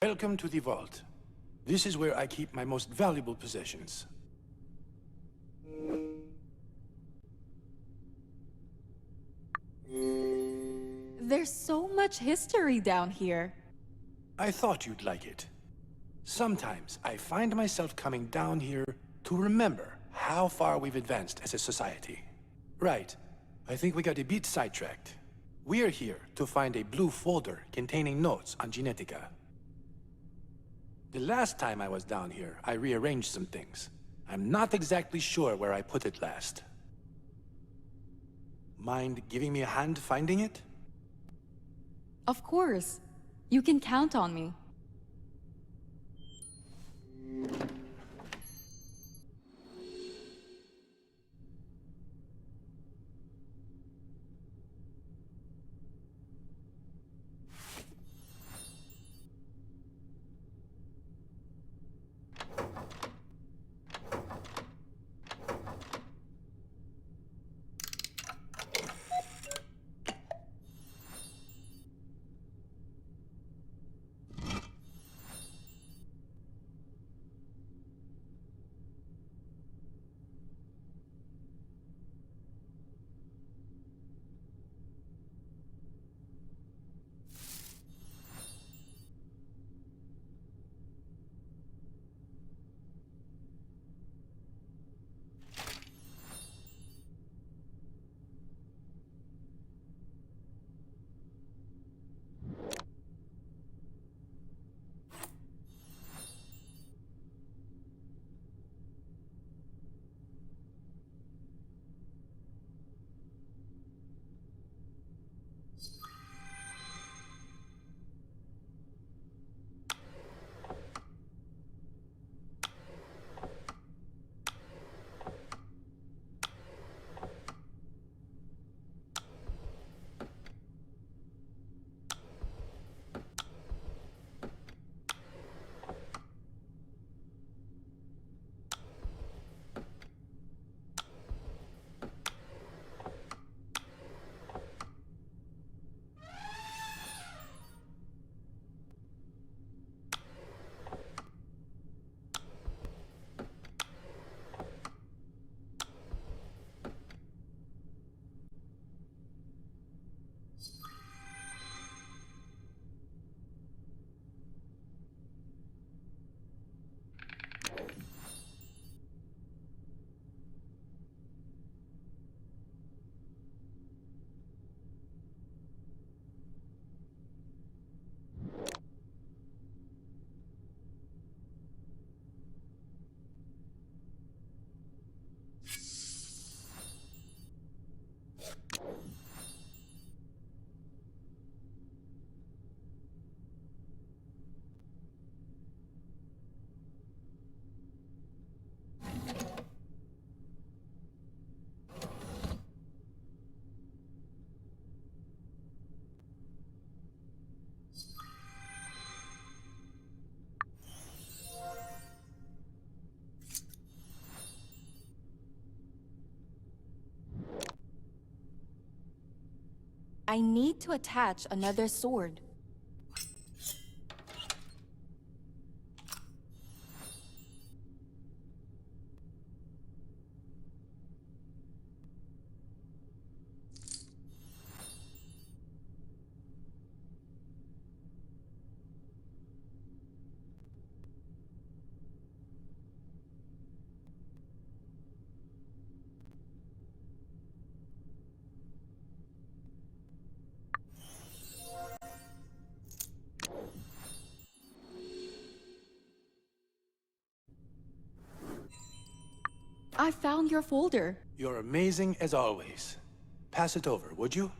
Welcome to the vault. This is where I keep my most valuable possessions. There's so much history down here. I thought you'd like it. Sometimes I find myself coming down here to remember how far we've advanced as a society. Right. I think we got a bit sidetracked. We're here to find a blue folder containing notes on Genetica. The last time I was down here, I rearranged some things. I'm not exactly sure where I put it last. Mind giving me a hand finding it? Of course. You can count on me. I need to attach another sword. I found your folder. You're amazing as always. Pass it over, would you?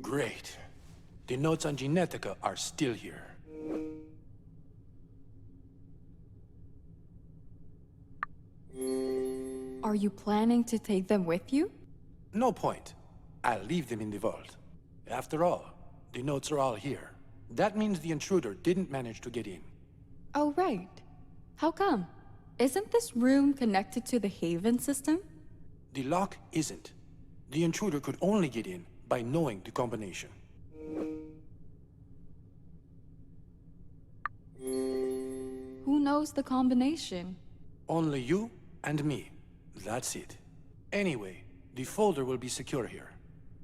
Great. The notes on Genetica are still here. Are you planning to take them with you? No point. I'll leave them in the vault. After all, the notes are all here. That means the intruder didn't manage to get in. Oh, right. How come? Isn't this room connected to the Haven system? The lock isn't. The intruder could only get in by knowing the combination. knows the combination? Only you and me. That's it. Anyway, the folder will be secure here.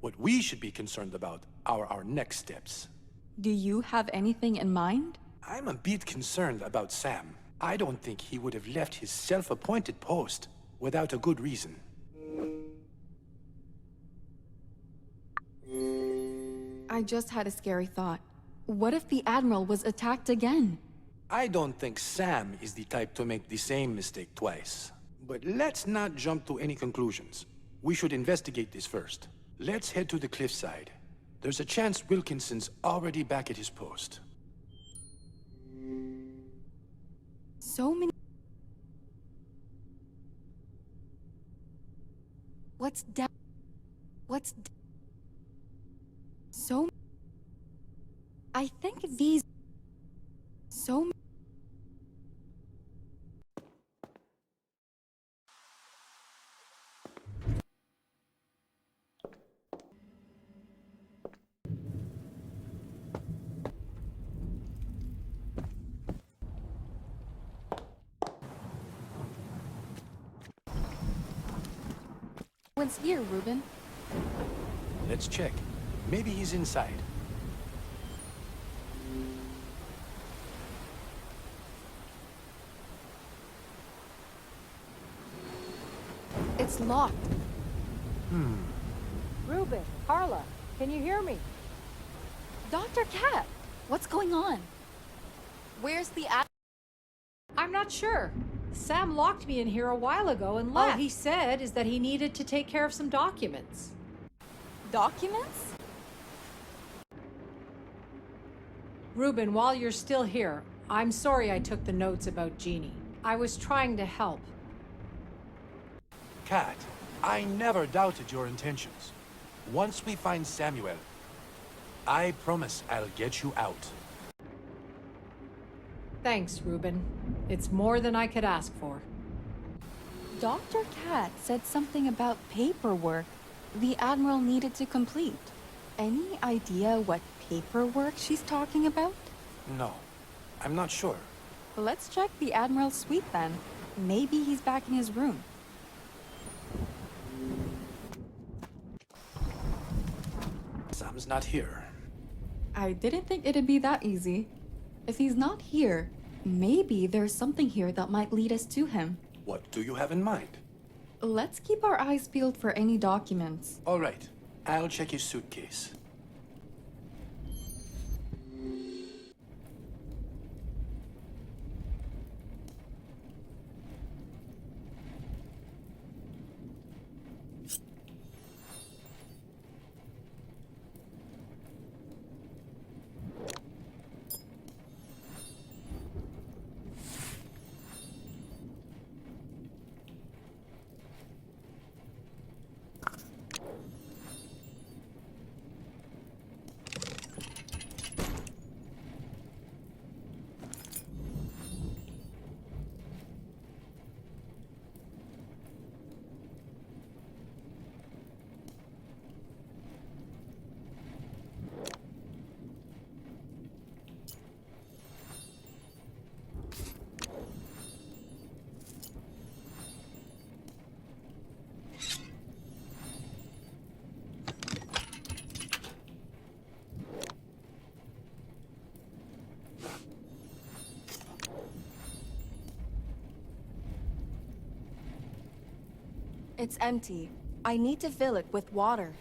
What we should be concerned about are our next steps. Do you have anything in mind? I'm a bit concerned about Sam. I don't think he would have left his self-appointed post without a good reason. I just had a scary thought. What if the Admiral was attacked again? I don't think Sam is the type to make the same mistake twice. But let's not jump to any conclusions. We should investigate this first. Let's head to the cliffside. There's a chance Wilkinson's already back at his post. So many... What's down? So... I think these... So... One's here, Ruben. Let's check. Maybe he's inside. It's locked. Ruben, Carla, can you hear me? Dr. Cat, what's going on? Where's the I'm not sure. Sam locked me in here a while ago and left. All he said is that he needed to take care of some documents. documents? Ruben, while you're still here, I'm sorry I took the notes about Jeannie. I was trying to help. Kat, I never doubted your intentions. Once we find Samuel, I promise I'll get you out. Thanks, Ruben. It's more than I could ask for. Dr. Cat said something about paperwork the Admiral needed to complete. Any idea what paperwork she's talking about? No, I'm not sure. Let's check the Admiral's suite then. Maybe he's back in his room. Sam's not here. I didn't think it'd be that easy. If he's not here, maybe there's something here that might lead us to him. What do you have in mind? Let's keep our eyes peeled for any documents. All right, I'll check his suitcase. It's empty. I need to fill it with water.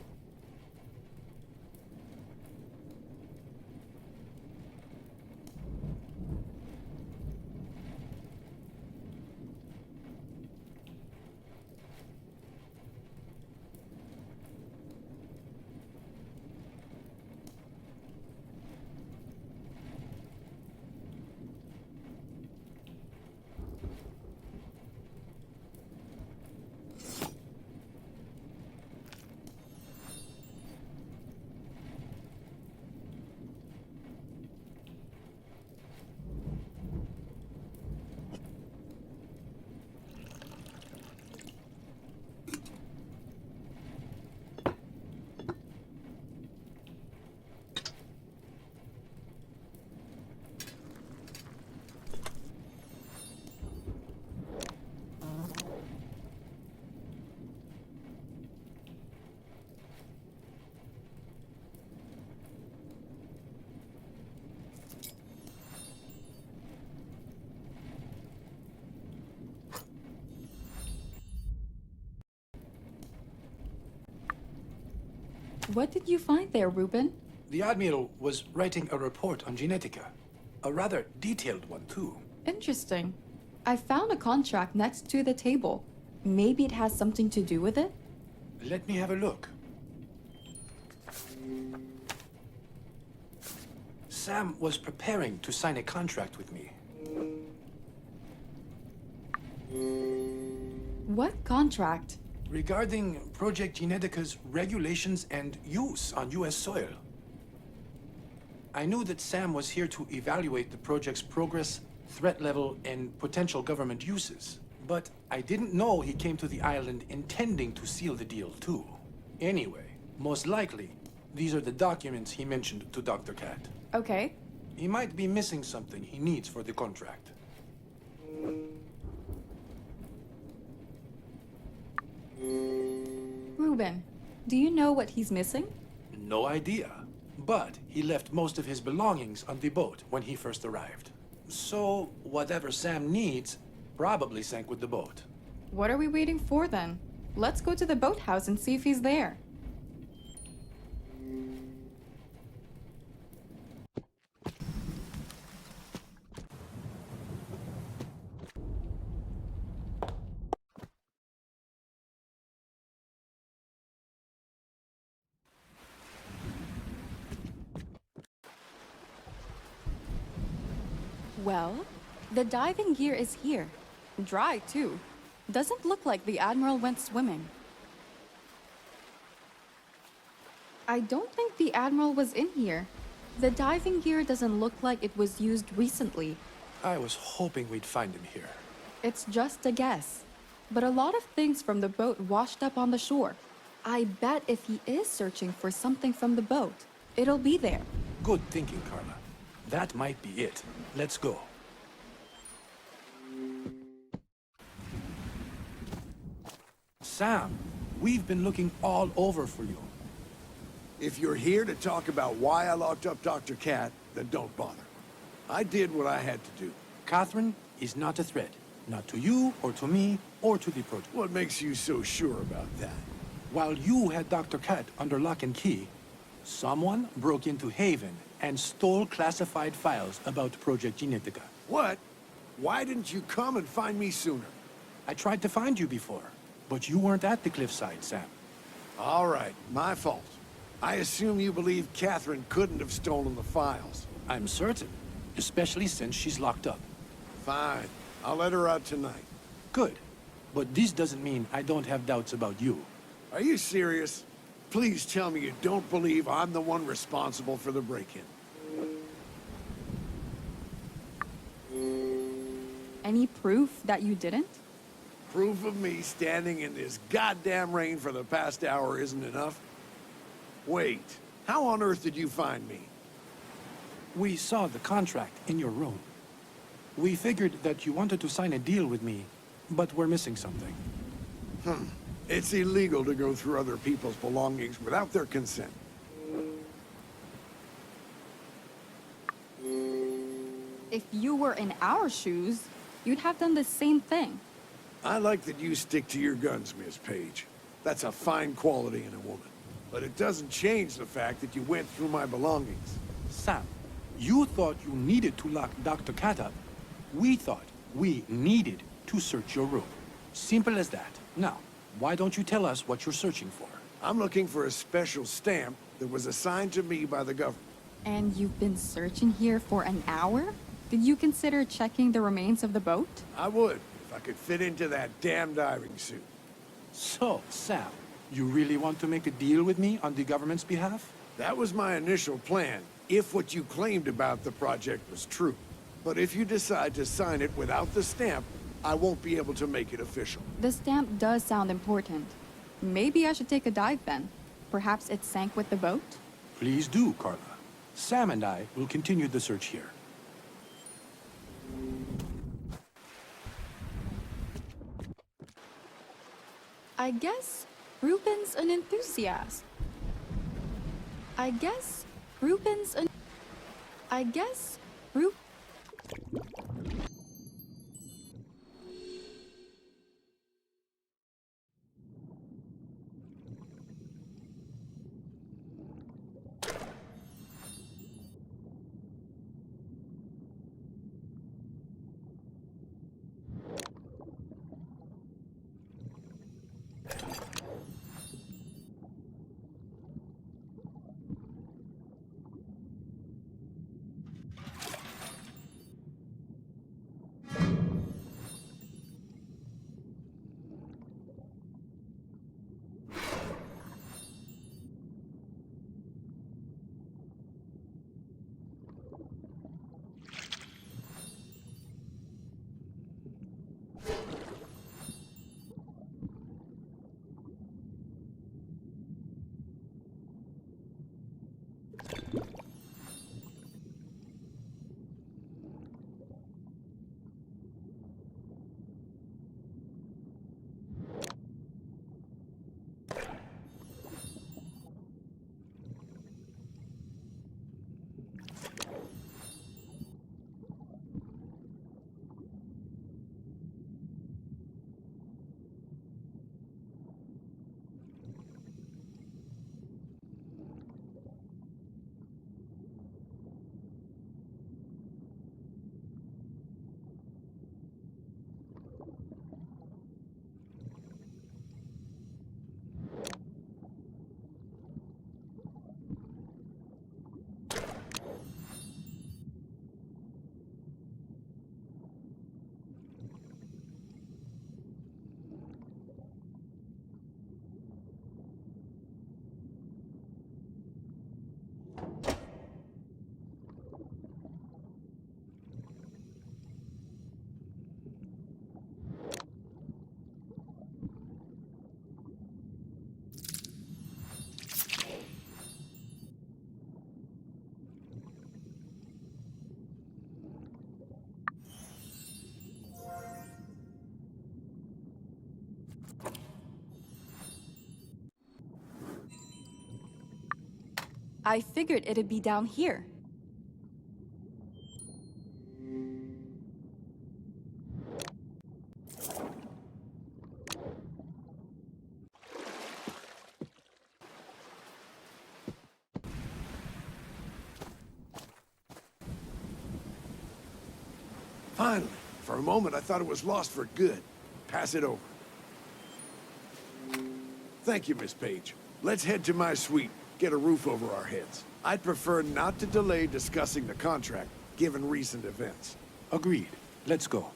What did you find there, Ruben? The Admiral was writing a report on Genetica. A rather detailed one, too. Interesting. I found a contract next to the table. Maybe it has something to do with it? Let me have a look. Sam was preparing to sign a contract with me. What contract? Regarding Project Genetica's regulations and use on U.S. soil. I knew that Sam was here to evaluate the project's progress, threat level, and potential government uses. But I didn't know he came to the island intending to seal the deal, too. Anyway, most likely, these are the documents he mentioned to Dr. Cat. Okay. He might be missing something he needs for the contract. Ruben, do you know what he's missing? No idea. But he left most of his belongings on the boat when he first arrived. So, whatever Sam needs probably sank with the boat. What are we waiting for then? Let's go to the boathouse and see if he's there. Well, the diving gear is here. Dry, too. Doesn't look like the Admiral went swimming. I don't think the Admiral was in here. The diving gear doesn't look like it was used recently. I was hoping we'd find him here. It's just a guess. But a lot of things from the boat washed up on the shore. I bet if he is searching for something from the boat, it'll be there. Good thinking, Carla. That might be it. Let's go. Sam, we've been looking all over for you. If you're here to talk about why I locked up Dr. Cat, then don't bother. I did what I had to do. Catherine is not a threat. Not to you, or to me, or to the project. What makes you so sure about that? While you had Dr. Cat under lock and key, someone broke into Haven and stole classified files about Project Genetica. What? Why didn't you come and find me sooner? I tried to find you before, but you weren't at the cliffside, Sam. All right, my fault. I assume you believe Catherine couldn't have stolen the files. I'm certain, especially since she's locked up. Fine. I'll let her out tonight. Good, but this doesn't mean I don't have doubts about you. Are you serious? Please tell me you don't believe I'm the one responsible for the break-in. Any proof that you didn't? Proof of me standing in this goddamn rain for the past hour isn't enough? Wait, how on earth did you find me? We saw the contract in your room. We figured that you wanted to sign a deal with me, but we're missing something. It's illegal to go through other people's belongings without their consent. If you were in our shoes, you'd have done the same thing. I like that you stick to your guns, Miss Page. That's a fine quality in a woman. But it doesn't change the fact that you went through my belongings. Sam, you thought you needed to lock Dr. Cat up. We thought we needed to search your room. Simple as that. Now, why don't you tell us what you're searching for? I'm looking for a special stamp that was assigned to me by the government. And you've been searching here for an hour? Did you consider checking the remains of the boat? I would, if I could fit into that damn diving suit. So, Sam, you really want to make a deal with me on the government's behalf? That was my initial plan, if what you claimed about the project was true. But if you decide to sign it without the stamp, I won't be able to make it official. The stamp does sound important. Maybe I should take a dive then. Perhaps it sank with the boat? Please do, Carla. Sam and I will continue the search here. I guess Ruben's an enthusiast. I guess Ruben's an... I guess Ru... I figured it'd be down here. Finally. For a moment, I thought it was lost for good. Pass it over. Thank you, Miss Page. Let's head to my suite, get a roof over our heads. I'd prefer not to delay discussing the contract, given recent events. Agreed. Let's go.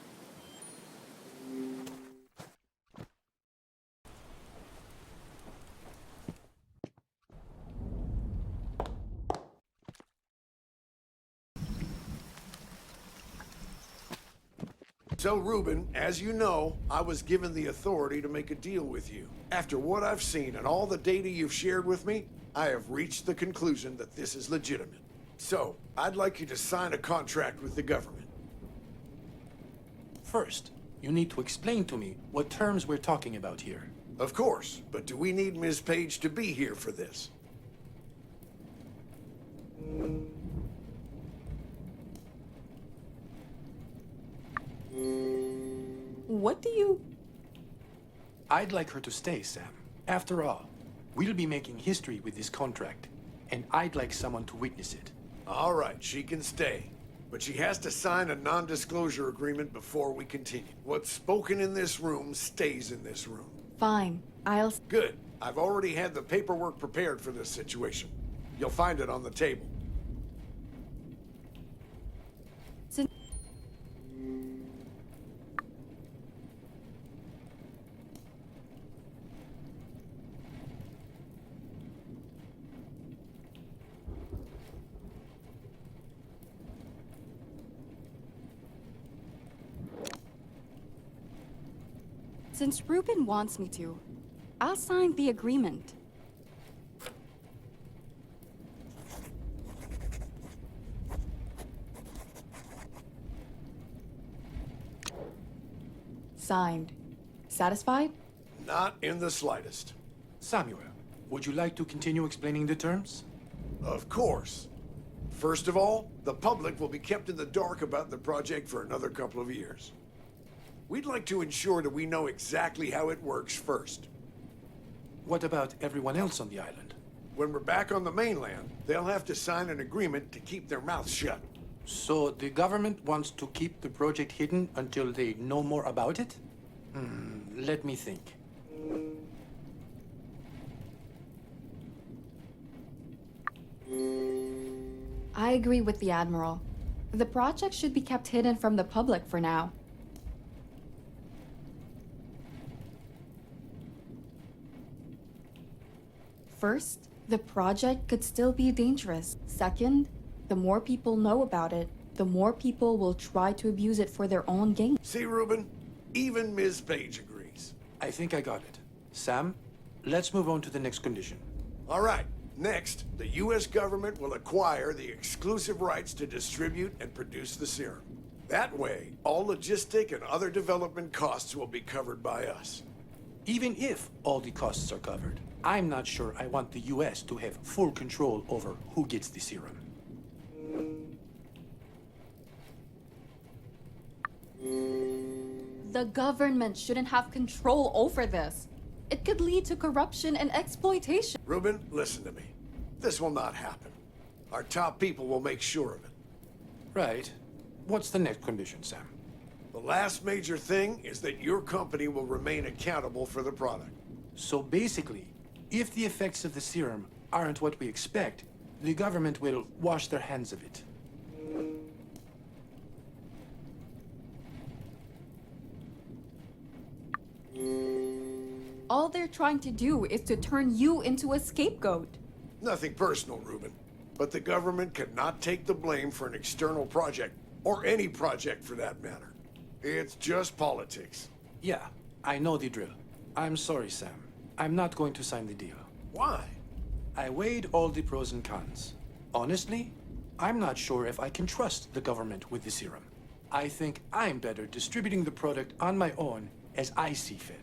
So, Reuben, as you know, I was given the authority to make a deal with you. After what I've seen and all the data you've shared with me, I have reached the conclusion that this is legitimate. So, I'd like you to sign a contract with the government. First, you need to explain to me what terms we're talking about here. Of course, but do we need Ms. Page to be here for this? What do you... I'd like her to stay, Sam. After all, we'll be making history with this contract, and I'd like someone to witness it. All right, she can stay. But she has to sign a non-disclosure agreement before we continue. What's spoken in this room stays in this room. Fine. I'll... Good. I've already had the paperwork prepared for this situation. You'll find it on the table. Since... Since Reuben wants me to, I'll sign the agreement. Signed. Satisfied? Not in the slightest. Samuel, would you like to continue explaining the terms? Of course. First of all, the public will be kept in the dark about the project for another couple of years. We'd like to ensure that we know exactly how it works first. What about everyone else on the island? When we're back on the mainland, they'll have to sign an agreement to keep their mouths shut. So the government wants to keep the project hidden until they know more about it? Let me think. I agree with the Admiral. The project should be kept hidden from the public for now. First, the project could still be dangerous. Second, the more people know about it, the more people will try to abuse it for their own gain. See, Reuben? Even Ms. Page agrees. I think I got it. Sam, let's move on to the next condition. All right. Next, the U.S. government will acquire the exclusive rights to distribute and produce the serum. That way, all logistic and other development costs will be covered by us. Even if all the costs are covered, I'm not sure I want the US to have full control over who gets the serum. The government shouldn't have control over this. It could lead to corruption and exploitation. Reuben, listen to me. This will not happen. Our top people will make sure of it. Right. What's the next condition, Sam? The last major thing is that your company will remain accountable for the product. So basically, if the effects of the serum aren't what we expect, the government will wash their hands of it. All they're trying to do is to turn you into a scapegoat. Nothing personal, Reuben. But the government cannot take the blame for an external project, or any project for that matter. It's just politics. Yeah, I know the drill. I'm sorry, Sam. I'm not going to sign the deal. Why? I weighed all the pros and cons. Honestly, I'm not sure if I can trust the government with the serum. I think I'm better distributing the product on my own as I see fit.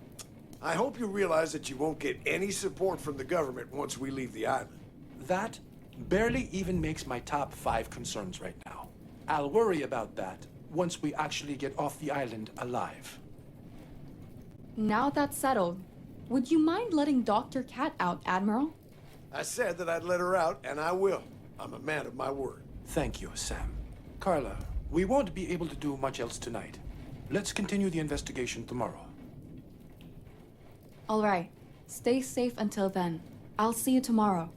I hope you realize that you won't get any support from the government once we leave the island. That barely even makes my top 5 concerns right now. I'll worry about that once we actually get off the island alive. Now that's settled, would you mind letting Dr. Cat out, Admiral? I said that I'd let her out, and I will. I'm a man of my word. Thank you, Sam. Carla, we won't be able to do much else tonight. Let's continue the investigation tomorrow. All right. Stay safe until then. I'll see you tomorrow.